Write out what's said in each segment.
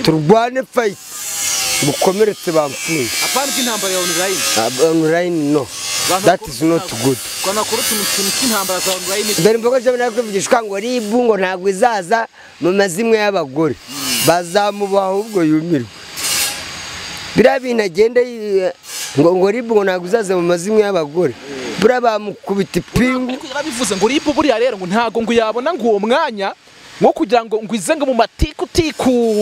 turwane fight bukomeretse bamfunze apana intambara ya online no that is not good kwana kuri intambara za online Dore Imbogo je nakuvugishwa ngo ribu ngo ntabwo izaza mu mazimwe y'abagore bazamubaha ahubwo yumirwe bira binagenda ngo ribu ngo ntabwo izaza mu mazimwe y'abagore bura bamukubita ipingu bivuze ngo ribu buri rero ngo ntago ngo yabona ngo uwo mwanya nko kugira ngo ngwize ngo mu matiku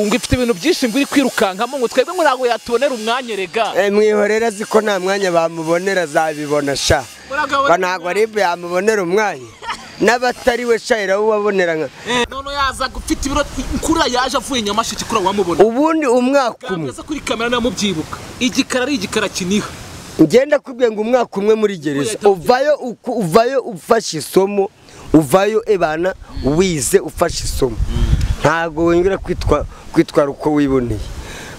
ngo ifite ibintu byinshi ngo iri kwirukankamo ngo twebwe ngo ntago yatubonera umwanya rega mwihorera ziko nta mwanya bamubonera zabibona sha ntago ribu yamubonera umwanya n'abatari we shayira ubabonera nka none yaza gufite ibiro kura yaje avuye Nyamashiki kura wamubona ubundi umwaka umwe kuri kamera namubyibuka igikara ari igikara kiniha ngenda kubwiye ngo umwaka umwe muri gereza uvayo ufashe isomo uvayo ebana wize ufashe isomo ntago wengera kwitwara uko wiboneye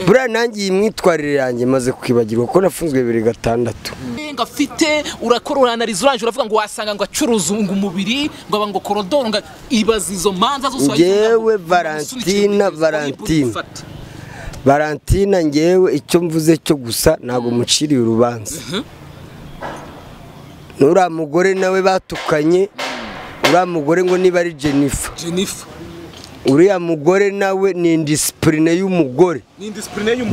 bura nangiye imwitwarire yanjye maze kwibagirwa ko nafunzwe 2006 ngafite urakora uranaliza uranje uravuga ngo wasanga ngo acuruza umubiri ngo abango korodoro ngo ibaza izo manza zose yewe Valentina ngewe icyo mvuze cyo gusa nago muciriye urubanza nura mugore nawe batukanye ura mugore ngo niba ari Jennifer uriya mugore nawe ni indiscipline y'umugore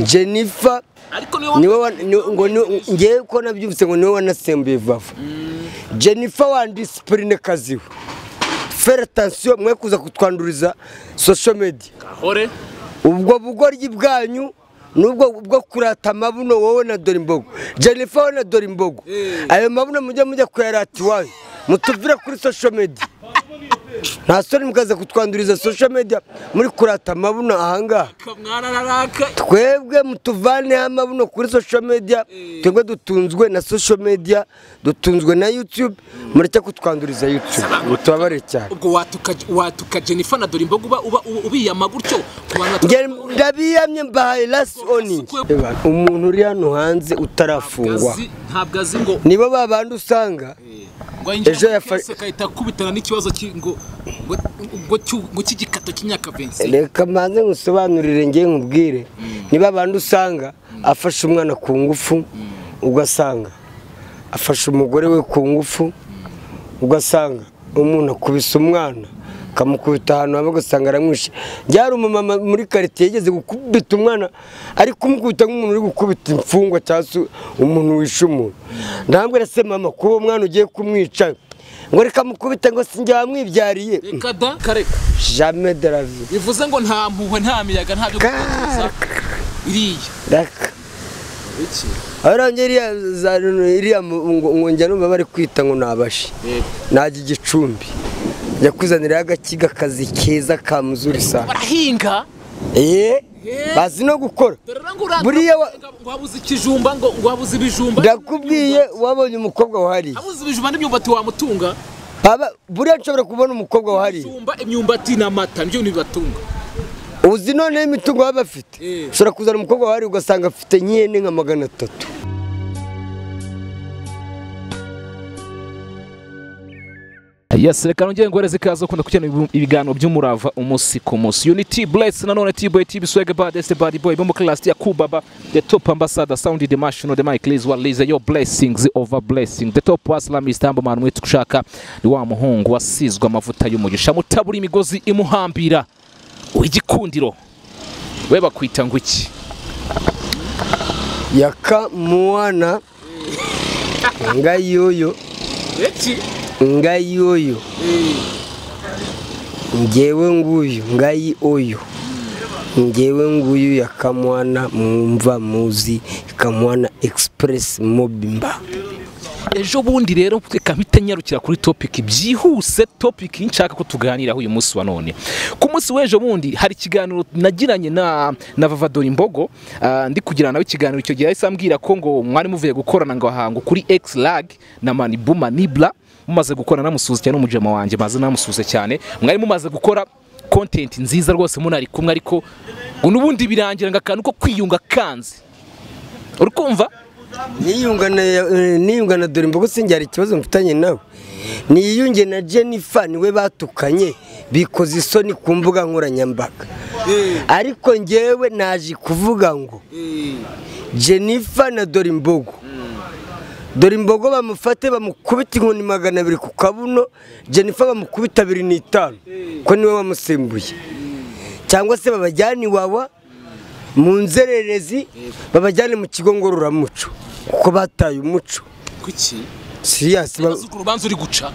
Jennifer niwe ngo ngewe ko nabyumvise ngo niwe wanasembuye vava Jennifer wa discipline kaziwe faire attention mwe kuza kutwanduriza social media ubwo bugoryi bwanyu nubwo bwo kurata amabuno wowe na Dore Imbogo Jennifer na Dore Imbogo ayo mabuno mujya kuyarata iwawe mutuvira kuri social media nta soni mukaza kutwanduriza social media muri kurata amabuno ahangaha twebwe mutuvane amabuno kuri social media twebwe dutunzwe na social media dutunzwe na YouTube mureke kutwanduriza YouTube mutubabare cyane ubwo watuka Jennifer na Dore Imbogo ubiyama gutyo ndabiyamye mbahaye last warning umuntu uri hano hanze utarafungwa ntabwo azi ngo nibo babandi usanga ejo yafashe kahita kubitana n'ikibazo ngo cy'igikato cy'imyaka 20 reka manze ngusobanurire ngiye nkubwire niba abandi usanga afashe umwana ku ngufu ugasanga afashe umugore we ku ngufu ugasanga umuntu akubise umwana kamukubita ahantu hamwe ugasanga aramwishe byari umumama muri quartier yigeze gukubita umwana ari kumukubita nk'umuntu uri gukubita imfungwa cyangwa umuntu wishe umuntu ndambwe rase mama kuba umwana ugiye kumwica ngo reka mukubita ngo sinjye wamwibyariye reka da kareka jamais de la vie bivuze ngo nta mpuhwe nta miyaga nta byo kuza iriya reka iki iriya ngo njya numva bari kwita ngo nabashi naje igicumbi yakuzanira agakiga kazi keza ka muzuri sana barahinga bazi no gukora buriya wabuze ikijumba ngo wabuze ibijumba ndakubwiye wabonye umukobwa wahari wabuze ibijumba n'imyumbati wamutunga baba buriya nshobora kubona umukobwa wahari imyumbati n'amata nibyo nibatunga uzi none imitungo baba bafite ushobora kuzana umukobwa wahari ugasanga afite nk'ihene nka 300 Yes, reka nongeye ngoreze kazo kunda kujyana ibiganiro by'umurava umunsi ku munsi. Unity Bless na none T-Boy TV swag bad the bad boy bombo class ya Kubaba the top ambassador sound the national the mic please what is your blessings over blessing the top waslam istambo manu mwitu kushaka ni wa muhungu wasizwe amavuta y'umugisha mutabura imigozi imuhambira w'igikundiro we bakwita ngo iki Yaka Mwana ngayoyo ngayoyo ngewe nguyu ngayi oyo ngewe nguyu Yaka Mwana mwumva muzi Yaka Mwana express mobimba ejo bundi rero kamita nyarukira kuri topic byihuse topic nshaka ko tuganiraho uyu munsi wa none ku munsi w'ejo bundi hari ikiganiro nagiranye na Dore Imbogo ndi kugirana nawe ikiganiro icyo gihe yahise ambwira ko ngo mwari muvuye gukorana ngo ahango kuri X lag na Manibla mumaze gukora namusuze cyane umujema wanje maze namusuze cyane mwari mumaze gukora content nziza rwose munari kumwe ariko ngo nubundi birangira ngakantu ko kwiyunga kanze urukumva niyunga na Dore Imbogo sinjye hari ikibazo mfitanye nawe niyunge na Jennifer niwe batukanye bikoze isoni ku mbuga nkoranyambaga ariko njyewe naje kuvuga ngo Jennifer na Dore Imbogo bamufate bamukubita inkoni 200 ku kabuno, Jennifer bamukubita 25 ko niwe wamusembuye, cyangwa se babajyana iwawa mu nzererezi babajyane mu kigo ngororamuco kuko bataye umuco. Kuki serious urubanza uri guca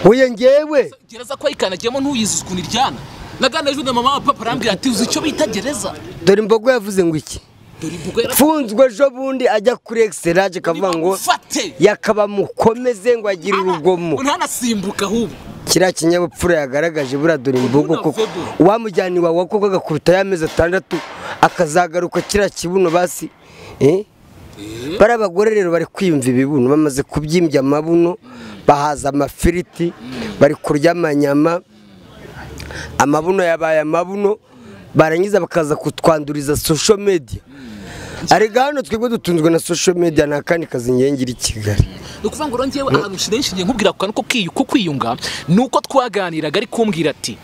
oya njyewe gereza ko ikanagiyemo ntuyizi ukuntu iryana nagana ejo na mama wa papa arambwira ati uzi icyo bita gereza. Dore Imbogo yavuze ngo iki? Funzwe ejo bundi ajya kuri Excellage kavuga ngo yakaba mukomeze ngo agire urugomo ntanasimbuka ahubwo kira kinyabupfura yagaragaje bura Dore Imbogo koko wamujyani wawe koko agakubita y'amezi 6 akazagaruka kira kibuno basi bara abagore rero bari kwiyumva ibibuno bamaze kubyimbya amabuno bahaza amafiriti bari kurya amanyama amabuno yabaye amabuno barangiza bakaza kutwanduriza social media. Arega hano twebwe dutunzwe na social media na kandi kazi ngengira i Kigali. Nukuvuga ngo rongewe ahantu shirenshi nkubwira ko kwiyunga nuko twaganiraga ari kumbwira ati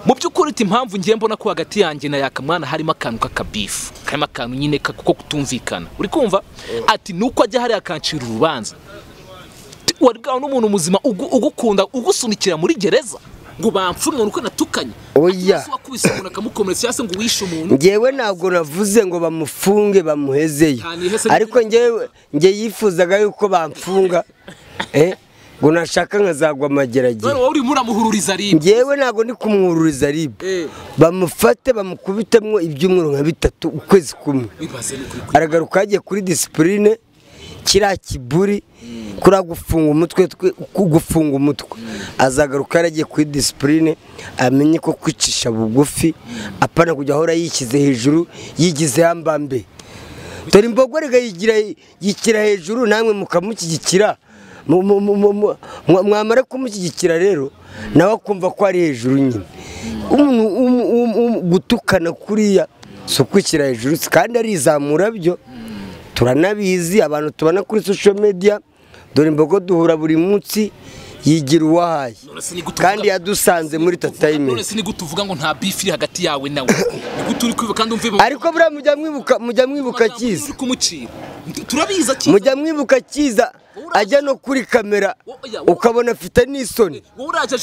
mu by'ukuri iti impamvu ngiye mbona ko hagati yanjye na Yaka Mwana harimo akantu k'akabifu karimo akantu nyine kuko kutumvikana uri kumva ati nuko ajya hari akancira urubanza waribwaho n'umuntu muzima ugukunda ugusunikira muri gereza ngo bamfunga nuko natukanye oya wakubise umuntu akamukomeretsa cyase ngo wishe umuntu. Ngewe ntabwo navuze ngo bamufunge bamuhezeyo ariko nge yifuzaga yuko bamfunga ngo nashaka nkazagwa amageragere. Wowe uri muramuhururiza ribe. Ngewe ntabwo ndi kumuhururiza ribe. Bamufate bamukubitemwo ibyumweru nka 3 ukwezi kumwe. Aragaruka agiye kuri discipline kira kiburi kura gufunga umutwe azagaruka yaragiye kuri discipline amenye ko kwicisha bugufi apana kujya hora yikize hejuru yigize yambambe. Dore Imbogo rega yikira hejuru namwe mukamukigikira mwamara kumushyigikira rero nawe akumva ko ari hejuru nyine gutukana kuriya so kwikira hejuru kandi arizamura byo turanabizi abantu tubana kuri social media. Dore Imbogo duhura buri munsi yigira uwahaye kandi yadusanze muri tatayime. None se nigutuvuga ngo nta beef iri hagati yawe nawe niguturi kwiba kandi umve ariko bura mujya mwibuka kiza turabiza kiza mujya mwibuka kiza ajya no kuri kamera ukabona afite n'isoni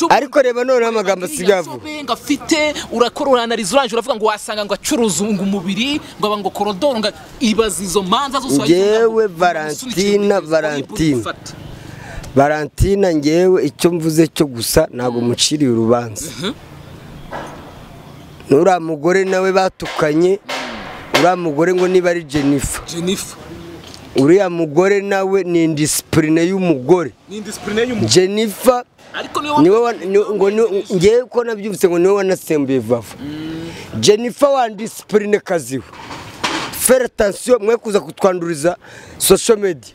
ariko reba none amagambo sigavu ngafite urakora analize uranje uravuga ngo wasanga ngo acuruza umubiri ngo abango korodoro ngo ibaza izo manza zose yewe Valentina ngewe icyo mvuze cyo gusa ntago muciriye urubanza. Nura mugore nawe batukanye ura mugore ngo niba ari Jennifer uriya mugore nawe ni indiscipline y'umugore Jennifer niwe ngo ngewe ko nabyumvise ngo niwe wanasembuye Vava. Jennifer wa discipline kaziwe faire attention mwe kuza kutwanduriza social media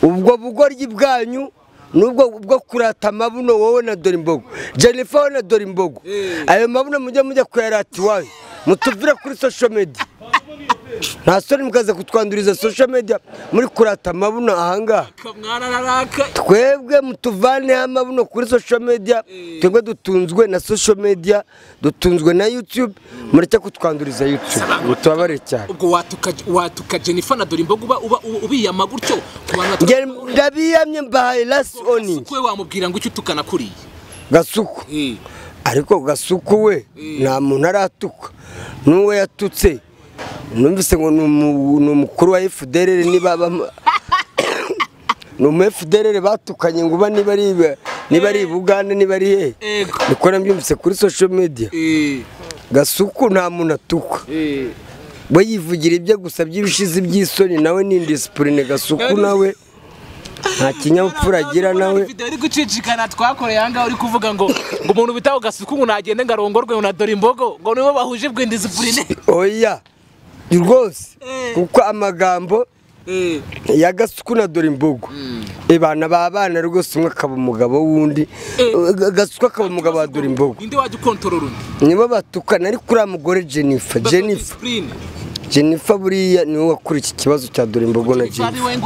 ubwo bugoryi bwanyu nubwo bwo kurata amabuno wowe na Dore Imbogo Jennifer na Dore Imbogo ayo mabuno mujya kuyarata iwawe mutuvire kuri social media nta soni mukaza kutwanduriza social media muri kurata amabuno ahanga twebwe mutuvane amabuno kuri social media twebwe dutunzwe na social media dutunzwe na YouTube mureke kutwanduriza YouTube tubabare cyane. Ubwo watuka Jennifer na Dore Imbogo ubiyama gutyo ndabiyamye mbahaye last warning kwe wamubwira ngo icyo utukana kuri Gasuku ariko Gasuku we nta muntu aratuka nuwe yatutse numvise ngo numukuru wa FDR niba no FDR batukanye ngo ba niba ari Buganda niba ari he niko nambyumvise kuri social media. Gasuku nta muntu atuka bo yivugira ibyo gusa by'ibishizi by'isoni nawe ni indiscipline Gasuku nawe nta kinyabupfura agira nawe video iri gucicikana twakoreye hanga uri kuvuga ngo umuntu bitaho Gasuku ngo nagende ngarongorwe na Dore Imbogo ngo nibo bahuje bw'indiscipline. Oya rwose kuko amagambo ya Gasuku na Dore Imbogo ebana babana rwose umwe akaba umugabo wundi Gasuku akaba umugabo wa Dore Imbogo inde waje kontrolora nibo batukana ari kuri amugore Jennifer buriya niwe wakuri iki kibazo cya Dore Imbogo na Jennifer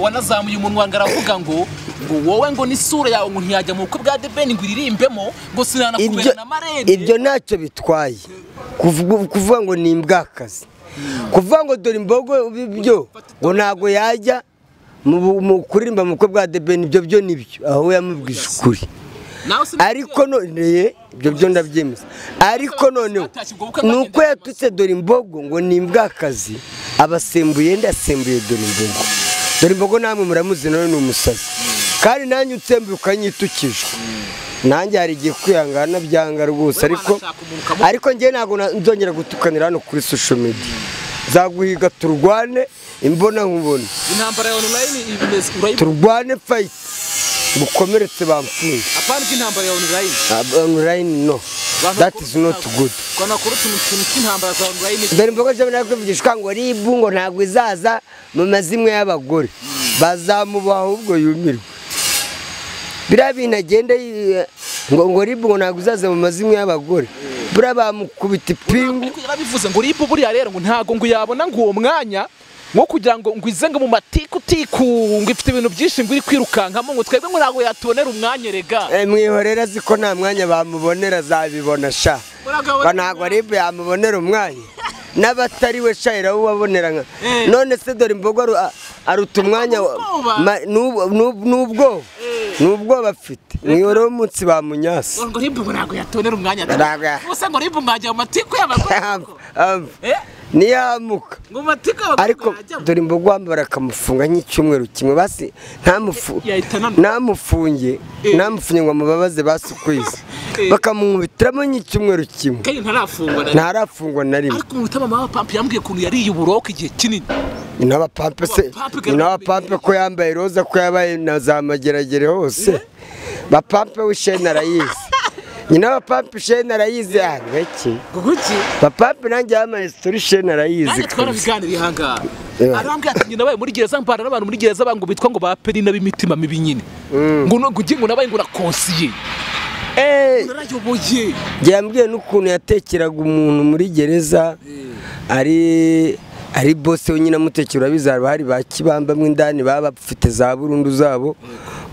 wanazamuye umunwa ngaravuga ngo ngo wowe ngo n'isura yawe ngo ntiyajya mu bukwe bwa debeni ngo iririmbemo ngo sinanakubera na marene. Ibyo ntacyo bitwaye kuvuga ngo ni imbwakazi, kuvuga ngo dore imbogo bibyo ngo ntago yajya mu kuririmba mu bukwe bwa debeni, ibyo byo nibyo aho yamubwije ukuri. Ariko none ibyo byo ndabyemeza, ariko none nuko yatutse dore imbogo ngo ni imbwakazi, abasembuye ndasembuye dore imbogo. Dore imbogo namwe muramuzi none ni umusazi, kandi nanjye utsembuye ukanyitukije, nanjye hari igihe kwihangana byanga rwose. Ariko njye ntabwo nzongera gutukanira hano kuri social media, zaguhiga turwane imbona nkubona. Intambara ya online ibineze turwane fight bukomeretse bamfunye. Apana intambara ya online. Online no, that is not good. Kwana kuri tuntu cy'intambara za online. Dore imbogo je nakuvugishwa ngo ribu ngo ntabwo izaza mu mazimwe y'abagore, bazamubaha ahubwo yumirwe. Bira binagenda ngo ribu ngo ntabwo izaza mu mazimwe y'abagore, bura bamukubita ipingu. Yarabivuze ngo ribu buri rero ngo ntago ngo yabona ngo uwo mwanya ngo kugira ngo ngwizenga mu matiku ngo ifite ibintu byinshi ngo iri kwirukankamo ngo twebwe ngo ntago yatonera umwanya rega. Mwihorera ziko nta mwanya bamubonera, zabibona sha ntago ribu yamubonera umwanya, n'abatari we shayira ubabonera nka none se dore imbogo aruta umwanya nubwo bafite mwihorera umunsi bamunyase ngo ribu ngo ntago yatonera umwanya, gusa ngo ribu mwajya mu matiku y'abagore niyamuka. Ariko dore imbogo wambara akamufunga nk'icyumweru kimwe, basi ntamufunge ngo mubabaze basukwiza, bakamubitiramo nk'icyumweru kimwe, ntarafungwa na rimwe. Ariko umutama mama pampe yambwiye kuntu yariye uburoke igihe kinini. N'abapampe se, n'abapampe ko yambaye roza ko yabaye na za mageragere hose, bapampe w'ishene arayizi. Nyina bapampe ishene arayizi ngaki bapampe nanjye yamaye story ishene arayizi. Nanjye twarabiganiriye hanga arambye ati nyina baye muri gereza mbara n'abantu muri gereza bango bitwa ngo baperi n'abimitima mibi nyine ngo ngo nabaye ngo rakonsiye narayoboye. Yambwiye n'ukuntu yatekeraga umuntu muri gereza, ari boss we nyina mutekera bizarwa hari bakibambamwe indani baba bafite za burundu zabo,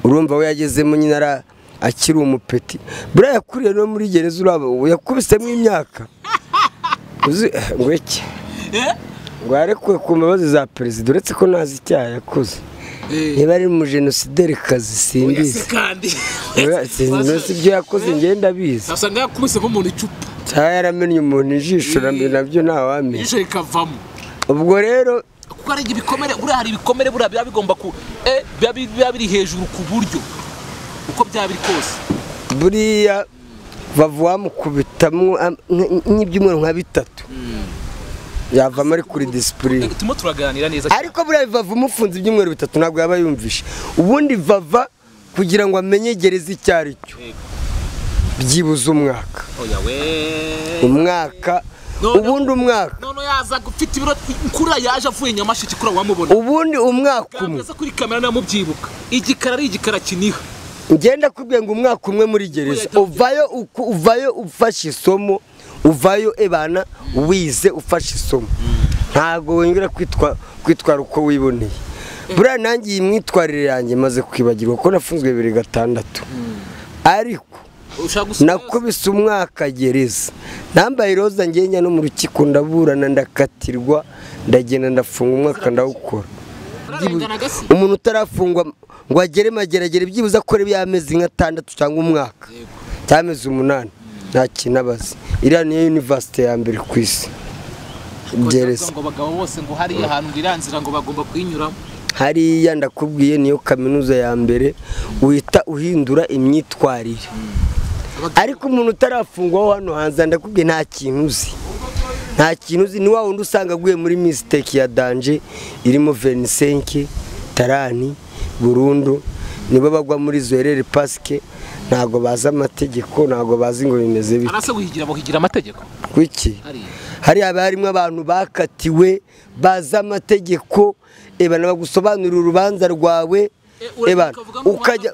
urumva we yagezemo nyina akiri umupeti. Bura yakuriye no muri gereza, uraba yakubisemo imyaka uzi ngweke ngo arekuwe ku mbabazi za perezida, uretse ko nazi icyaha yakoze. Niba ari mu genocidere kazi simbizi, sinzi ibyo yakoze ngenda bizi. Asanga yakubise nk'umuntu icupa cyangwa yaramennye umuntu ijisho, nabyo ntawamenya ijisho rikavamo. Ubwo rero kuko ari ibikomere, buriya hari ibikomere buriya biba bigomba biba biri hejuru ku buryo uko byabiri kose buriya bavuwa mukubitamo nk'ibyumweru nka bitatu yavamo ari kuri discipline. Tumo turaganira neza, ariko buriya bava umufunze ibyumweru bitatu ntabwo yaba yumvishe. Ubundi vava kugira ngo amenye gereza icyari cyo byibuze umwaka. Umwaka ubundi umwaka none yaza gufite ibiro kura yaje avuye Nyamashiki kura wamubona ubundi umwaka umwe kuri kamera namubyibuka igikara ari igikara kiniha. Ngenda kubwiye ngo umwaka umwe muri gereza uvayo ufashe isomo, uvayo ebana wize ufashe isomo, ntago wongera kwitwara uko wiboneye. Buriya nanjye iyi myitwarire yanjye maze kwibagirwa ko nafunzwe 2006, ariko nakubise umwaka gereza, nambaye roza ngenya no mu rukiko ndaburana ndakatirwa, ndagenda ndafunga umwaka ndawukora. Umuntu utarafungwa ngo agere mageragere byibuza akore byamezi nka 6 cyangwa umwaka cyamezi 8 nta kinabazi. Iriya niyo university ya mbere ku isi gereza, ngo bagabo bose ngo hari ahantu biranzira ngo bagomba kwinyuramo. Hariya ndakubwiye niyo kaminuza ya mbere uhita uhindura imyitwarire. Ariko umuntu utarafungwaho hano hanze ndakubwiye nta kintu uzi, ni wa wundi usanga aguye muri mistake ya danger irimo 25 tarani burundu, nibo bagwa muri zoerere paske ntago baza amategeko, ntago bazi ngo bimeze bite. Arase guhigira amategeko kuki hari abarimo abantu bakatiwe baza amategeko, ebana bagusobanurira urubanza rwawe, ebana ukajya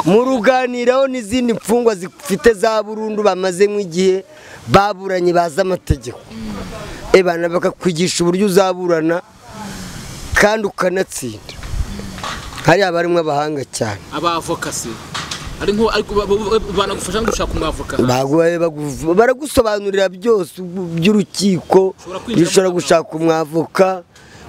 mu ruganiraho n'izindi mfungwa zifite za burundu bamaze nk'igihe baburanye baza amategeko, ebana bakakwigisha uburyo uzaburana kandi ukanatsinda. hari abarimwe abahanga cyane abavokasi ari nko banagufasha gushaka umwavoka baragusobanurira byose by'urukiko bishobora gushaka umwavoka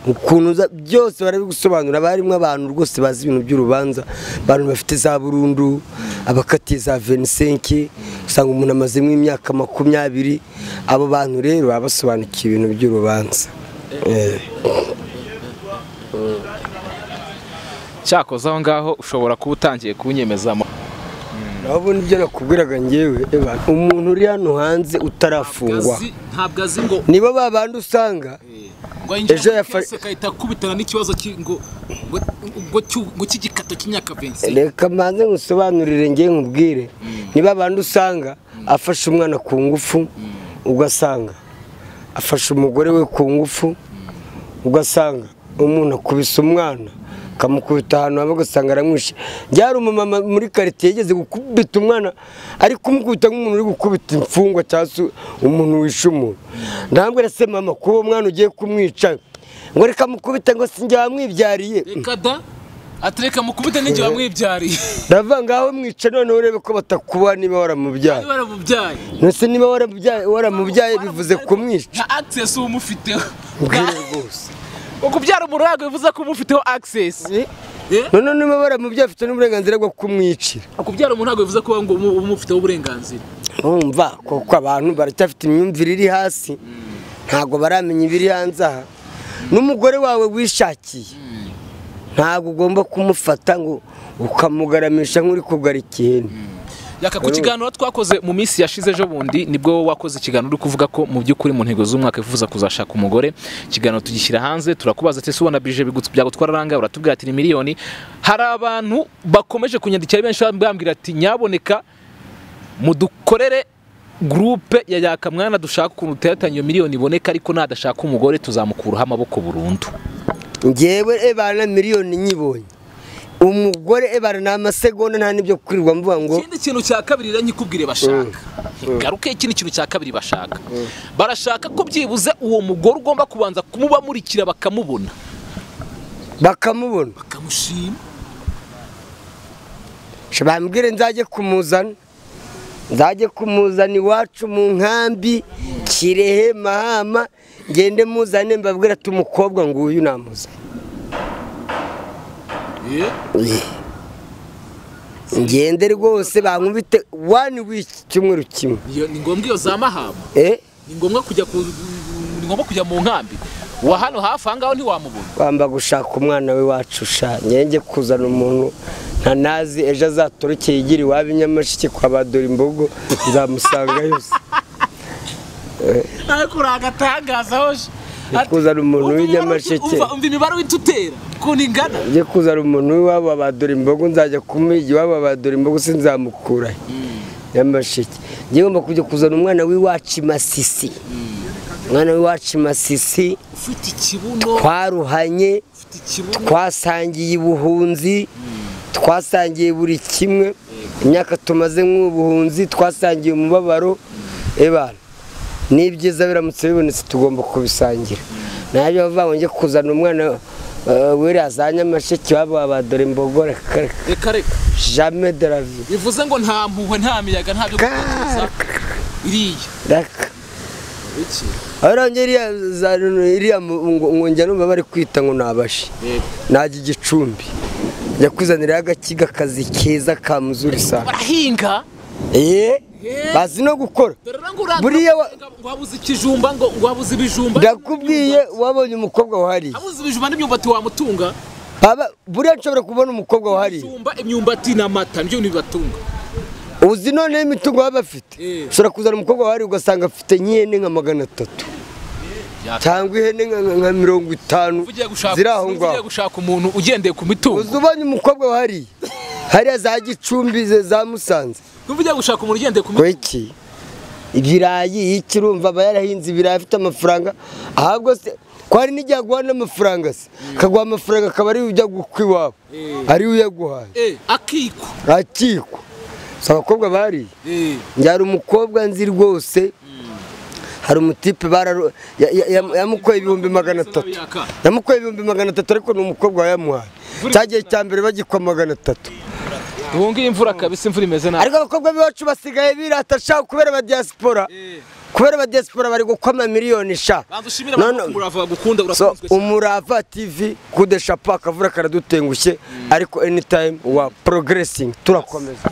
ukuntu byose barabigusobanura barimwe abantu rwose bazi ibintu by'urubanza abantu bafite za burundu abakatiye za 25 usanga umuntu amazemo imyaka 20 abo bantu rero babasobanukiye ibintu by'urubanza cyakoze aho ngaho ushobora kuba utangiye kunyemezamo nabo nibyo nakubwiraga ngewe umuntu uri hano hanze utarafungwa ntabwo azi ngo nibo babandi usanga ejo yafashe kayita kubitana n'ikibazo ngo cy'igikato cy'imyaka 20 reka manze ngusobanurire ngiye nkubwire niba abandi usanga afashe umwana ku ngufu ugasanga afashe umugore we ku ngufu ugasanga umuntu akubise umwana kamukubita ahantu hamwe ugasanga aramwishe byari umumama muri quartier yigeze gukubita umwana ari kumukubita nk'umuntu uri gukubita imfungwa cyangwa umuntu wishe umuntu ndambwira se mama kuba umwana ugiye kumwica ngo reka mukubita ngo sinjye wamwibyariye reka da atreka mukubita n'injye wamwibyariye ndava ngaho mwica none urebe ko batakuba niba waramubyaye nose niba waramubyaye bivuze kumwica nta access umufiteho rwose ukubyara umurago bivuze ko umufiteho access none niba waramubyaye afite n'uburenganzira bwo kumwicira akubyara umurago bivuze ko ngo umufiteho uburenganzira umva koko abantu baracyafite imyumvire iri hasi ntago baramenya ibiri hanze aha n'umugore wawe wishakiye ntago ugomba kumufata ngo ukamugaramisha nk'uri kugarikiye Yaka ku kiganiro twakoze mu minsi yashize ejo bundi nibwo wakoze ikiganiro uri kuvuga ko mu by'ukuri mu ntego z'umwaka wifuza kuzashaka umugore ikiganiro tugishyira hanze turakubaza ati ubona bije byagutwara ranga uratubwira ati ni miliyoni hari abantu bakomeje kunyandikira benshi bambwira ati nyaboneka mudukorere groupe ya Yaka Mwana dushaka ukuntu teratanya miliyoni iboneka ariko nadashaka umugore tuzamukuraho amaboko burundu ngewe ebana miliyoni nyibonye umugore ebara n'amasegonda nta nibyo kwirirwa mvuga ngo ikindi kintu cya kabiri ranyikubwire bashaka garuke ikindi kintu cya kabiri bashaka barashaka ko byibuze uwo mugore ugomba kubanza kumubamurikira bakamubona bakamushima bambwire nzajye kumuzana iwacu mu nkambi Kirehe Mahama ngende muzane mbabwira ati umukobwa ngo uyu namuzanye ngende rwose bankubite 1 week cyumweru kimwe ni ngombwa iyo za Mahama ni ngombwa kujya mu nkambi wa hano hafi ahangaho ntiwamubona bamba gushaka umwana we wacu sha ngenge kuzana umuntu ntanazi ejo azatorokeye igira iwabo Nyamasheke kwa ba Dore Imbogo nzamusanga yose ariko uragatangaza hoje kuzana umuntu w'Inyamasheke umva imibare witutera kuningana ngiye kuzana umuntu w'iwabo ba Dore Imbogo nzajya kumigi iwabo ba Dore Imbogo sinzamukura Nyamasheke ngiye ngomba kujya kuzana umwana w'iwacu Masisi umwana w'iwacu Masisi ufite ikibuno twaruhanye twasangiye ubuhunzi twasangiye buri kimwe imyaka tumaze nk'ubuhunzi twasangiye umubabaro ebana n'ibyiza biramutse bibonetse tugomba kubisangira nabyo bavuga ngo kuzana umwana wera za Nyamasheke wabo ba Dore Imbogo reka jamais de la vie bivuze ngo nta mpuhwe nta miyaga nta byo gutekereza iriya iki iriya ngo njya numva bari kwita ngo nabashe najya igicumbi njya kwizanira agakiga kazi keza ka muzuri sana barahinga bazi no gukora buriya wabuze ikijumba ngo wabuze ibijumba ndakubwiye wabonye umukobwa wahari wabuze ibijumba n'imyumbati wamutunga baba buriya nshobora kubona umukobwa wahari imyumbati n'amata nibyo nibatunga uzi none imitungo baba bafite ushobora kuzana umukobwa wahari ugasanga afite nk'ihene nka 300 cyangwa ihene nka 50 ziri aho ngaho ugiye gushaka umuntu ugendeye ku mitungo uzubanye umukobwa wahari hariya za Gicumbi za Musanze ugiye gushaka umuntu ugendeye ku mitungo iki ibirayi ikirumva aba yarahinze ibirayi afite amafaranga ahubwo se ko hari n'igihe aguha n'amafaranga se akaguha amafaranga akaba ari ujya gukwa iwabo ari uyaguhaye akikwa abakobwa bari njyara umukobwa nzi rwose hari umutipe yamukoye 300,000 yamukoye 300,000 ariko ni umukobwa yamuhaye cyagiye cya mbere bagikwa 300. Ubungi imvura kabisa imvura imeze nabi ariko abakobwa bacu basigaye birata shaka kubera ba diaspora bari gukoma miliyoni sha Umurava gukunda urakunzwe Umurava TV kudesha pa kavura karadutengushye ariko anytime wa progressing turakomeza.